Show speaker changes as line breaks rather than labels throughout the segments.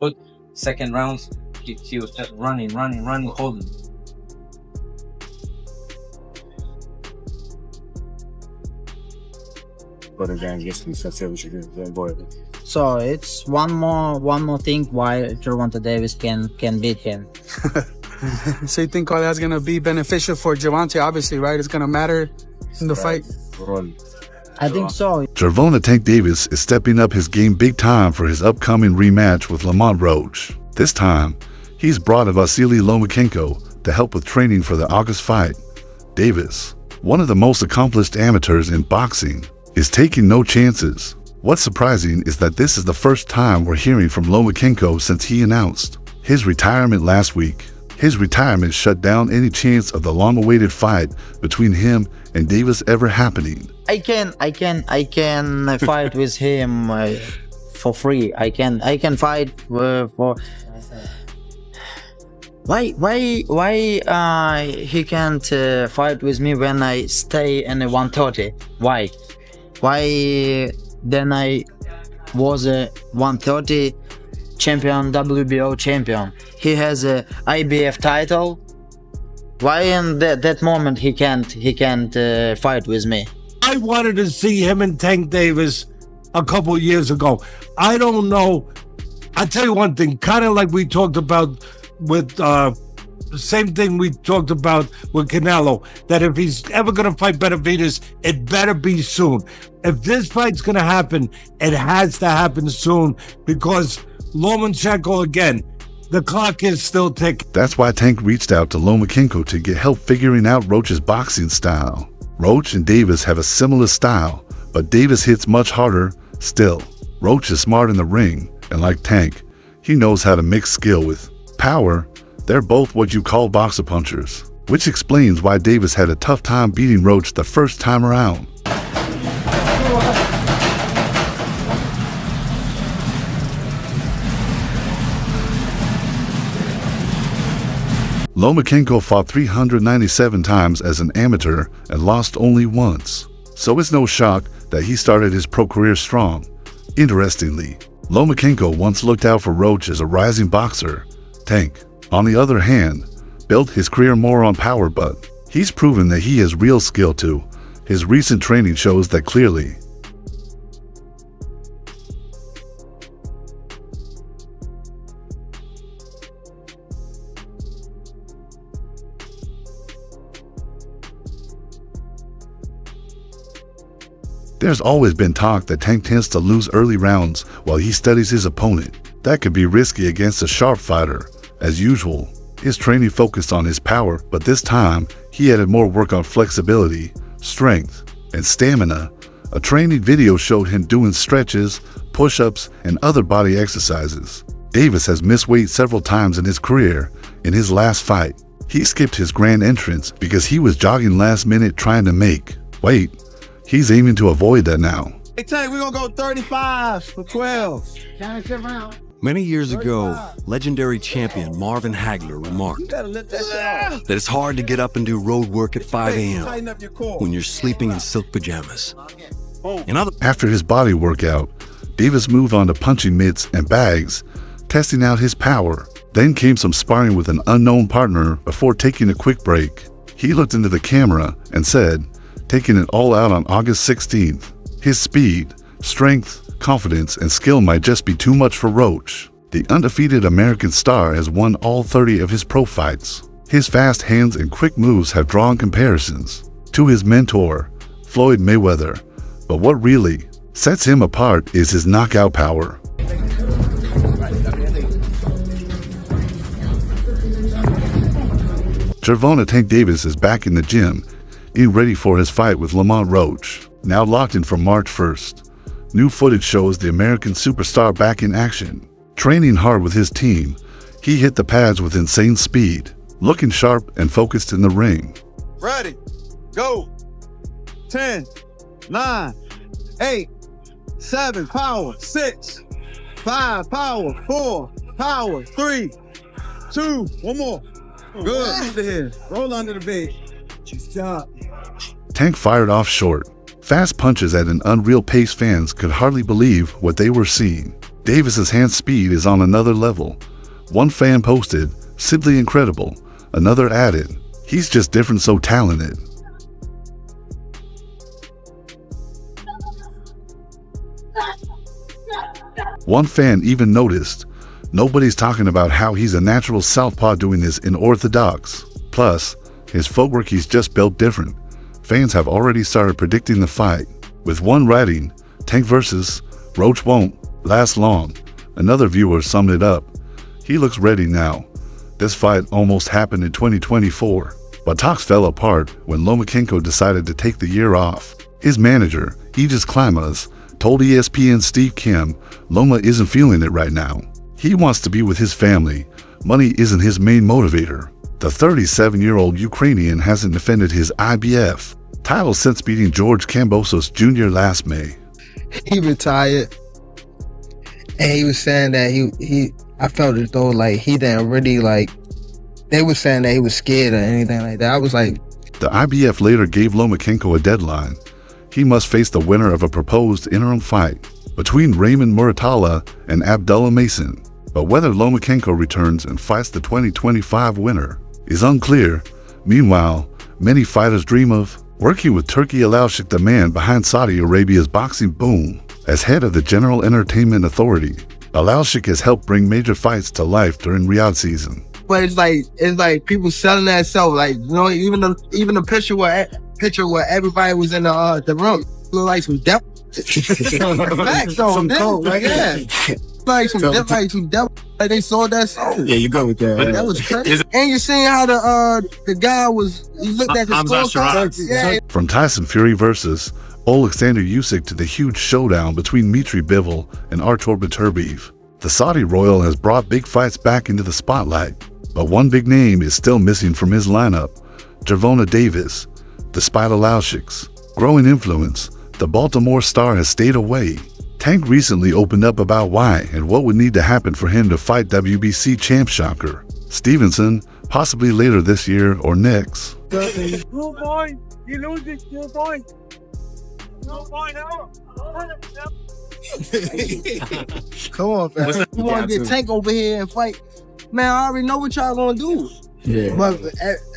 But second rounds, he was just running, holding.
So it's one more thing why Gervonta Davis can beat him.
So you think all that's gonna be beneficial for Gervonta? Obviously, right? It's gonna matter in the fight.
I think so.
Gervonta Tank Davis is stepping up his game big time for his upcoming rematch with Lamont Roach. This time, he's brought a Vasiliy Lomachenko to help with training for the August fight. Davis, one of the most accomplished amateurs in boxing, is taking no chances. What's surprising is that this is the first time we're hearing from Lomachenko since he announced his retirement last week. His retirement shut down any chance of the long-awaited fight between him and Davis ever happening.
I can fight with him for free. I can fight for. Why he can't fight with me when I stay in the 130? Why then I was a 130 champion, WBO champion. He has a IBF title. Why in that moment he can't fight with me?
I wanted to see him and Tank Davis a couple years ago. I don't know. I'll tell you one thing, kind of like we talked about with the same thing we talked about with Canelo, that if he's ever going to fight Benavidez, it better be soon. If this fight's going to happen, it has to happen soon, because Lomachenko, again, the clock is still ticking.
That's why Tank reached out to Lomachenko to get help figuring out Roach's boxing style. Roach and Davis have a similar style, but Davis hits much harder still. Roach is smart in the ring, and like Tank, he knows how to mix skill with power. They're both what you call boxer punchers, which explains why Davis had a tough time beating Roach the first time around. Lomachenko fought 397 times as an amateur and lost only once, so it's no shock that he started his pro career strong. Interestingly, Lomachenko once looked out for Roach as a rising boxer. Tank, on the other hand, built his career more on power, but he's proven that he has real skill too. His recent training shows that clearly. There's always been talk that Tank tends to lose early rounds while he studies his opponent. That could be risky against a sharp fighter. As usual, his training focused on his power, but this time, he added more work on flexibility, strength, and stamina. A training video showed him doing stretches, push-ups, and other body exercises. Davis has missed weight several times in his career. In his last fight, he skipped his grand entrance because he was jogging last minute trying to make weight. He's aiming to avoid that now.
Hey, Tank, we're going to go 35 for 12.
Many years ago, legendary champion Marvin Hagler remarked that it's hard to get up and do road work at 5 a.m. when you're sleeping in silk pajamas.
After his body workout, Davis moved on to punching mitts and bags, testing out his power. Then came some sparring with an unknown partner before taking a quick break. He looked into the camera and said, taking it all out on August 16th. His speed, strength, confidence, and skill might just be too much for Roach. The undefeated American star has won all 30 of his pro fights. His fast hands and quick moves have drawn comparisons to his mentor, Floyd Mayweather. But what really sets him apart is his knockout power. Gervonta Tank Davis is back in the gym, getting ready for his fight with Lamont Roach, now locked in for March 1st. New footage shows the American superstar back in action. Training hard with his team, he hit the pads with insane speed, looking sharp and focused in the ring.
Ready, go. 10, 9, 8, 7, power, 6, 5, power, 4, power, 3, 2, one more. Good, under here, roll under the bed. Stop.
Tank fired off short, fast punches at an unreal pace. Fans could hardly believe what they were seeing. Davis's hand speed is on another level. One fan posted, "Simply incredible." Another added, "He's just different, so talented." One fan even noticed, "Nobody's talking about how he's a natural southpaw doing this in orthodox. Plus, his footwork, he's just built different." Fans have already started predicting the fight, with one writing, "Tank versus Roach won't last long." Another viewer summed it up, "He looks ready now." This fight almost happened in 2024, but talks fell apart when Lomachenko decided to take the year off. His manager, Aegis Klimas, told ESPN's Steve Kim Loma isn't feeling it right now. He wants to be with his family. Money isn't his main motivator. The 37-year-old Ukrainian hasn't defended his IBF title since beating George Kambosos Jr. last May.
He retired, and he was saying that I felt as though like he didn't really like. They were saying that he was scared or anything like that. I was like,
the IBF later gave Lomachenko a deadline. He must face the winner of a proposed interim fight between Raymond Muratalla and Abdullah Mason. But whether Lomachenko returns and fights the 2025 winner is unclear. Meanwhile, many fighters dream of working with Turki Alalshik, the man behind Saudi Arabia's boxing boom. As head of the General Entertainment Authority, Alalshik has helped bring major fights to life during Riyadh season.
but it's like people selling that stuff. Like, you know, even the picture where everybody was in the room looked like some devil. Facts, though. Some coke, like like some devil. Like they sold that song.
Yeah, you go with that.
That was crazy. And you seen how the guy was. He looked at the scorecard. Yeah.
From Tyson Fury versus Alexander Usyk to the huge showdown between Dmitry Bivol and Artur Beterbiev, the Saudi royal has brought big fights back into the spotlight. But one big name is still missing from his lineup: Gervonta Davis. Despite Alalshik's growing influence, the Baltimore star has stayed away. Tank recently opened up about why and what would need to happen for him to fight WBC champ Shocker Stevenson, possibly later this year or next.
2 points. You lose it. 2 points. 2 points out.
Come on, fam. You want to get Tank over here and fight? Man, I already know what y'all gonna do. Yeah. But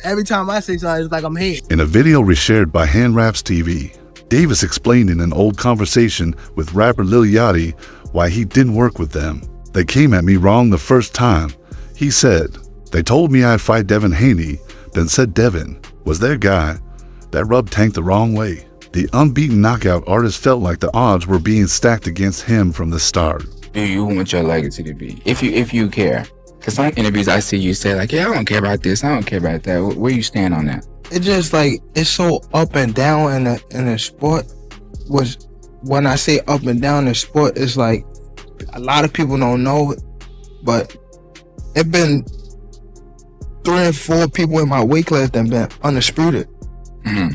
every time I say something, it's like I'm here.
In a video reshared by Hand Raps TV, Davis explained in an old conversation with rapper Lil Yachty why he didn't work with them. "They came at me wrong the first time," he said. "They told me I'd fight Devin Haney, then said Devin was their guy. That rubbed Tank the wrong way." The unbeaten knockout artist felt like the odds were being stacked against him from the start.
Do you want your legacy to be? If you care. Because some interviews I see you say like, yeah, I don't care about this, I don't care about that. Where you stand on that?
It's just like, it's so up and down in the sport. When I say up and down in the sport, it's like a lot of people don't know it, but it been 3 or 4 people in my weight class that been undisputed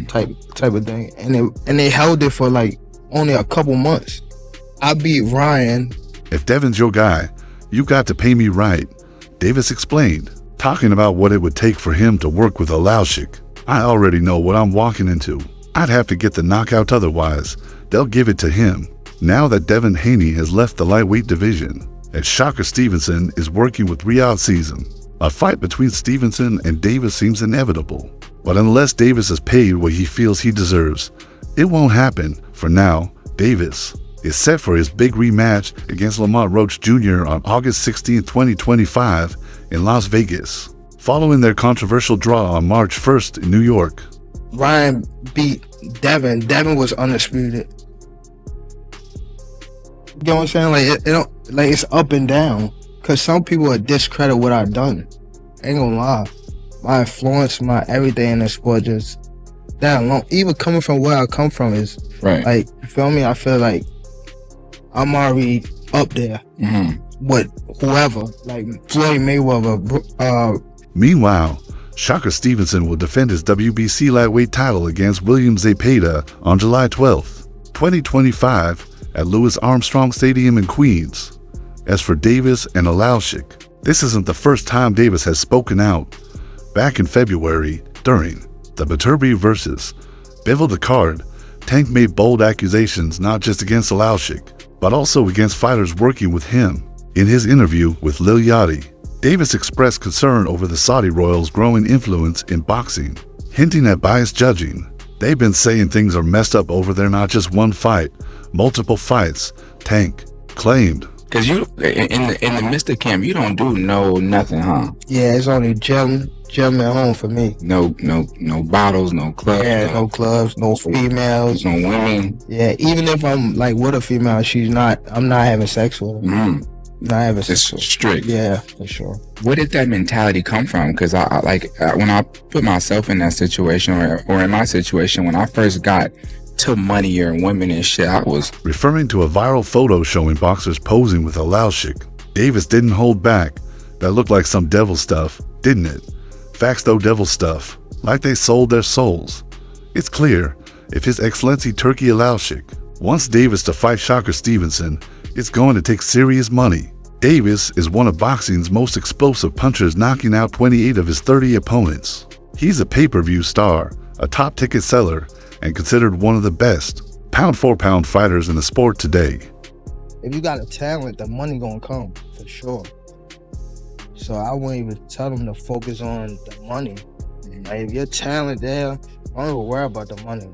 type of thing, and they held it for like only a couple months. I beat Ryan.
"If Devin's your guy, you got to pay me right," Davis explained, talking about what it would take for him to work with Alalshik. "I already know what I'm walking into. I'd have to get the knockout otherwise. They'll give it to him." Now that Devin Haney has left the lightweight division, and Shocker Stevenson is working with Riyadh season, a fight between Stevenson and Davis seems inevitable. But unless Davis is paid what he feels he deserves, it won't happen. For now, Davis is set for his big rematch against Lamont Roach Jr. on August 16, 2025 in Las Vegas, following their controversial draw on March 1st in New York.
Ryan beat Devin. Devin was undisputed. You know what I'm saying? Like it don't, like it's up and down. Cause some people would discredit what I've done. Ain't gonna lie. My influence, my everything in the sport, just that alone. Even coming from where I come from is
Right.
like, you feel me? I feel like I'm already up there with whoever, like Floyd Mayweather.
Meanwhile, Shocker Stevenson will defend his WBC lightweight title against William Zepeda on July 12th, 2025 at Louis Armstrong Stadium in Queens. As for Davis and Alalshik, this isn't the first time Davis has spoken out. Back in February, during the Beterbiev versus Bivol card, Tank made bold accusations not just against Alalshik, but also against fighters working with him. In his interview with Lil Yachty, Davis expressed concern over the Saudi royals' growing influence in boxing, hinting at biased judging. They've been saying things are messed up over there, not just one fight, multiple fights, Tank claimed.
Cause you in the midst of camp, you don't do nothing, huh?
Yeah, it's only gym at home for me.
No bottles, no clubs.
Yeah, no clubs, no females,
no women.
Yeah, even if I'm like with a female, I'm not having sex with her. Not having
It's
sex.
strict.
Yeah, for sure.
Where did that mentality come from? Because when I put myself in that situation, or in my situation, when I first got to money and women and shit, I was
referring to a viral photo showing boxers posing with a Lauschik. Davis didn't hold back. That looked like some devil stuff, didn't it? Facts though, devil stuff. Like they sold their souls. It's clear, if His Excellency Turki Lauschik wants Davis to fight Shocker Stevenson, it's going to take serious money. Davis is one of boxing's most explosive punchers, knocking out 28 of his 30 opponents. He's a pay-per-view star, a top ticket seller, and considered one of the best pound-for-pound fighters in the sport today.
If you got a talent, the money gonna come, for sure. So I wouldn't even tell them to focus on the money. Like, if your talent there, don't even worry about the money.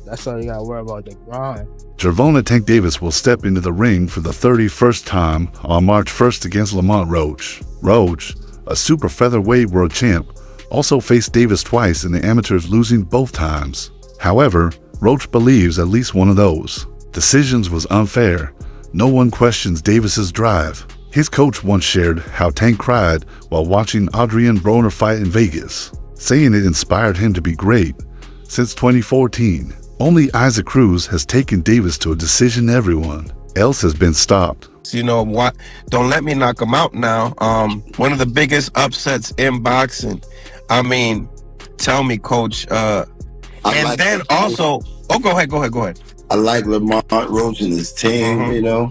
That's all you gotta worry about, the grind.
Gervonta Tank Davis will step into the ring for the 31st time on March 1st against Lamont Roach. Roach, a super featherweight world champ, also faced Davis twice in the amateurs, losing both times. However, Roach believes at least one of those decisions was unfair. No one questions Davis's drive. His coach once shared how Tank cried while watching Adrian Broner fight in Vegas, saying it inspired him to be great. Since 2014, only Isaac Cruz has taken Davis to a decision. Everyone else has been stopped.
You know what? Don't let me knock him out now. One of the biggest upsets in boxing. I mean, tell me, Coach. Go ahead.
I like Lamont Roach and his team, you know.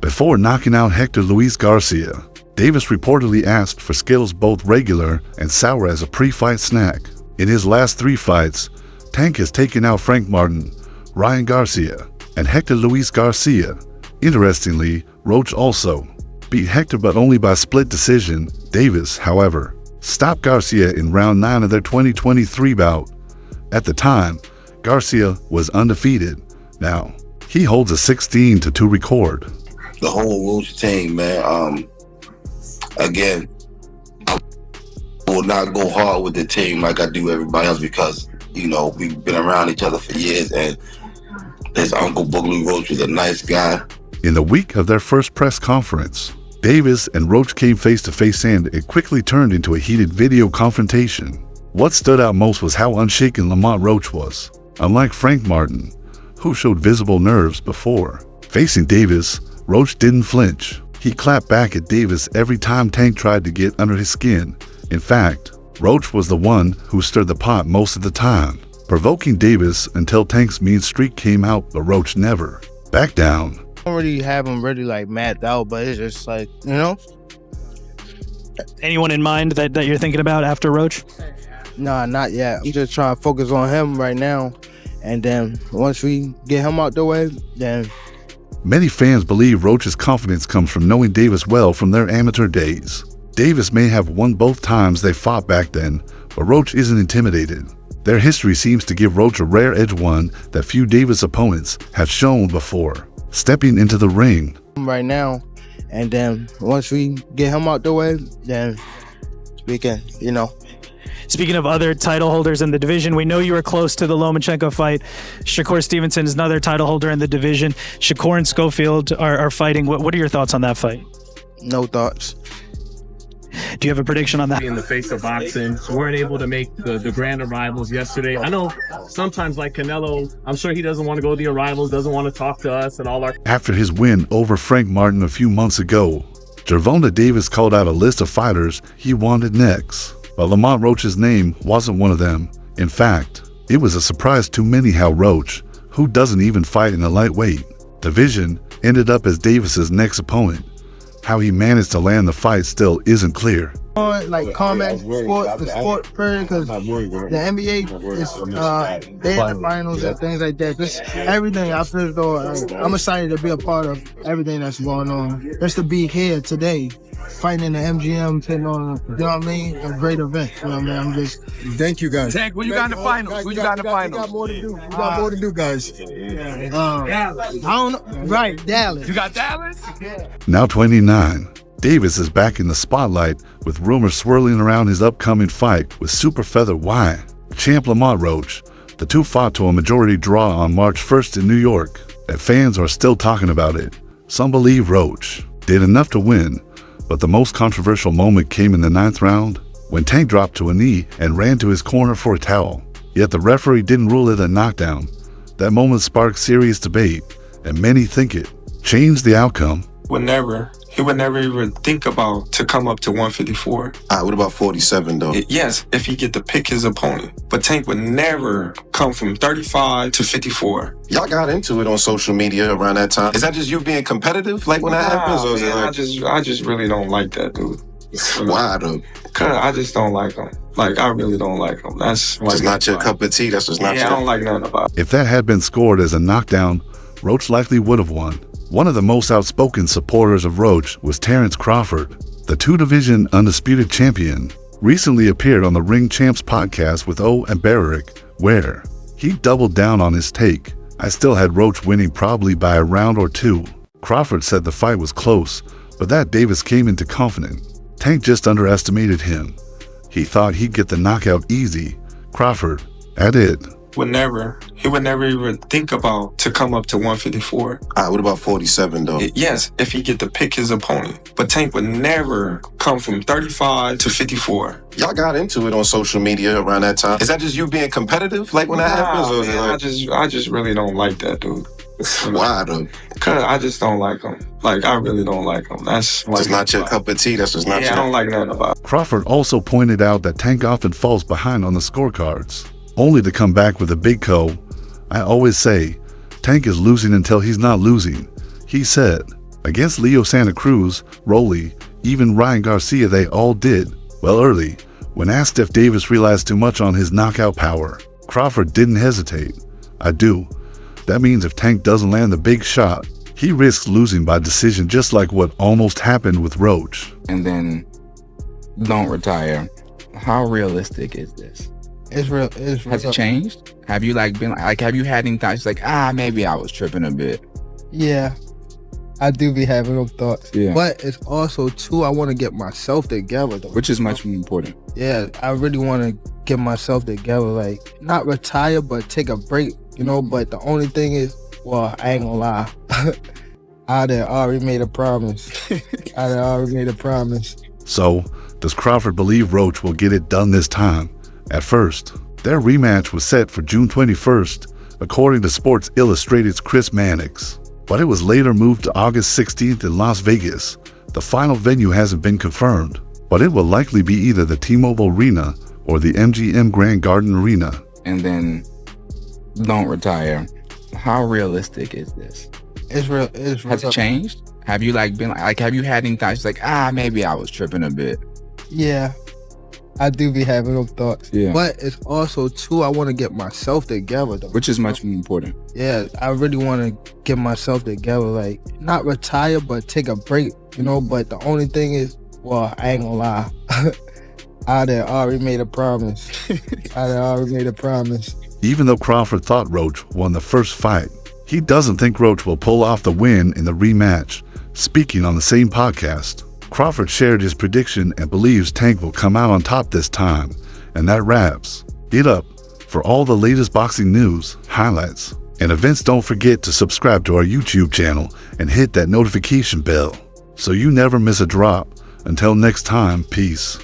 Before knocking out Hector Luis Garcia, Davis reportedly asked for Skittles, both regular and sour, as a pre-fight snack. In his last 3 fights, Tank has taken out Frank Martin, Ryan Garcia, and Hector Luis Garcia. Interestingly, Roach also beat Hector, but only by split decision. Davis, however, stopped Garcia in round 9 of their 2023 bout. At the time, Garcia was undefeated. Now, he holds a 16-2 record.
The whole Roach team, man. Again, I will not go hard with the team like I do everybody else, because, you know, we've been around each other for years, and his uncle Boogaloo Roach was a nice guy.
In the week of their first press conference, Davis and Roach came face to face, and it quickly turned into a heated video confrontation. What stood out most was how unshaken Lamont Roach was. Unlike Frank Martin, who showed visible nerves before facing Davis, Roach didn't flinch. He clapped back at Davis every time Tank tried to get under his skin. In fact, Roach was the one who stirred the pot most of the time, provoking Davis until Tank's mean streak came out, but Roach never backed down.
I don't really have him really like mapped out, but it's just like, you know.
Anyone in mind that you're thinking about after Roach?
Nah, not yet. I'm just trying to focus on him right now. And then once we get him out the way, then...
Many fans believe Roach's confidence comes from knowing Davis well from their amateur days. Davis may have won both times they fought back then, but Roach isn't intimidated. Their history seems to give Roach a rare edge, one that few Davis opponents have shown before. Stepping into the ring
right now, and then once we get him out the way, then we can, you know.
Speaking of other title holders in the division, we know you were close to the Lomachenko fight. Shakur Stevenson is another title holder in the division. Shakur and Schofield are fighting. What are your thoughts on that fight?
No thoughts.
Do you have a prediction on that?
In the face of boxing, weren't able to make the grand arrivals yesterday. I know sometimes, like Canelo, I'm sure he doesn't want to go to the arrivals, doesn't want to talk to us and all our...
After his win over Frank Martin a few months ago, Gervonta Davis called out a list of fighters he wanted next, but Lamont Roach's name wasn't one of them. In fact, it was a surprise to many how Roach, who doesn't even fight in the lightweight division, ended up as Davis's next opponent. How he managed to land the fight still isn't clear.
Like combat the sport period, because the NBA is they in the finals and things like that. Just everything. I feel as though I'm excited to be a part of everything that's going on. Just to be here today, fighting in the MGM, sitting on, you know what I mean? A great event. You know what I mean? I'm just.
Thank you, guys.
Tank, who you got in the finals? Who you got in the finals?
We got more to do. We got more to do, guys. I don't know. Right, Dallas.
You got Dallas?
Now 29. Davis is back in the spotlight with rumors swirling around his upcoming fight with super featherweight champ Lamont Roach. The two fought to a majority draw on March 1st in New York, and fans are still talking about it. Some believe Roach did enough to win, but the most controversial moment came in the 9th round when Tank dropped to a knee and ran to his corner for a towel. Yet the referee didn't rule it a knockdown. That moment sparked serious debate, and many think it changed the outcome.
He would never even think about to come up to 154.
What about 47 though?
Yes, if he get to pick his opponent. But Tank would never come from 35 to 54.
Y'all got into it on social media around that time. Is that just you being competitive, like when that happens? Or is it like...
I just really don't like that, dude.
Why though?
Cause I just don't like him. Like, I really don't like him. That's like,
just not your cup of tea. That's just not your...
I don't like nothing about it.
If that had been scored as a knockdown, Roach likely would have won. One of the most outspoken supporters of Roach was Terrence Crawford. The two-division undisputed champion recently appeared on the Ring Champs podcast with O and Barrick, where he doubled down on his take. I still had Roach winning probably by a round or two. Crawford said the fight was close, but that Davis came into confident. Tank just underestimated him. He thought he'd get the knockout easy. Crawford added,
He would never even think about to come up to 154.
What about 47 though?
Yes, if he get to pick his opponent. But Tank would never come from 35 to 54.
Y'all got into it on social media around that time. Is that just you being competitive, like when that happens? Or is it like...
I just really don't like that, dude.
Why though?
Cause I just don't like him. Like, I really don't like him. That's like,
just not your cup of tea. That's just not your...
I don't like nothing about it.
Crawford also pointed out that Tank often falls behind on the scorecards, only to come back with a big KO. I always say, Tank is losing until he's not losing. He said, against Leo Santa Cruz, Rolly, even Ryan Garcia, they all did well early. When asked if Davis realized too much on his knockout power, Crawford didn't hesitate. I do. That means if Tank doesn't land the big shot, he risks losing by decision, just like what almost happened with Roach.
And then don't retire. How realistic is this?
It's real.
Has it changed? Have you been have you had any thoughts like, maybe I was tripping a bit?
Yeah, I do be having those thoughts.
Yeah.
But it's also too, I want to get myself together though.
Which is much more important.
Yeah, I really want to get myself together, like not retire, but take a break, you know. But the only thing is, well, I ain't gonna lie, I done already made a promise.
So, does Crawford believe Roach will get it done this time? At first, their rematch was set for June 21st, according to Sports Illustrated's Chris Mannix. But it was later moved to August 16th in Las Vegas. The final venue hasn't been confirmed, but it will likely be either the T-Mobile Arena or the MGM Grand Garden Arena.
And then don't retire. How realistic is this?
It's real.
Has it changed? Have you been have you had any thoughts like, maybe I was tripping a bit?
Yeah, I do be having those thoughts.
Yeah.
But it's also too, I want to get myself together though.
Which is much more important.
Yeah, I really want to get myself together, like not retire, but take a break, you know. But the only thing is, well, I ain't gonna lie, I done already made a promise.
Even though Crawford thought Roach won the first fight, he doesn't think Roach will pull off the win in the rematch. Speaking on the same podcast, Crawford shared his prediction and believes Tank will come out on top this time. And that wraps it up. For all the latest boxing news, highlights, and events, don't forget to subscribe to our YouTube channel and hit that notification bell so you never miss a drop. Until next time, peace.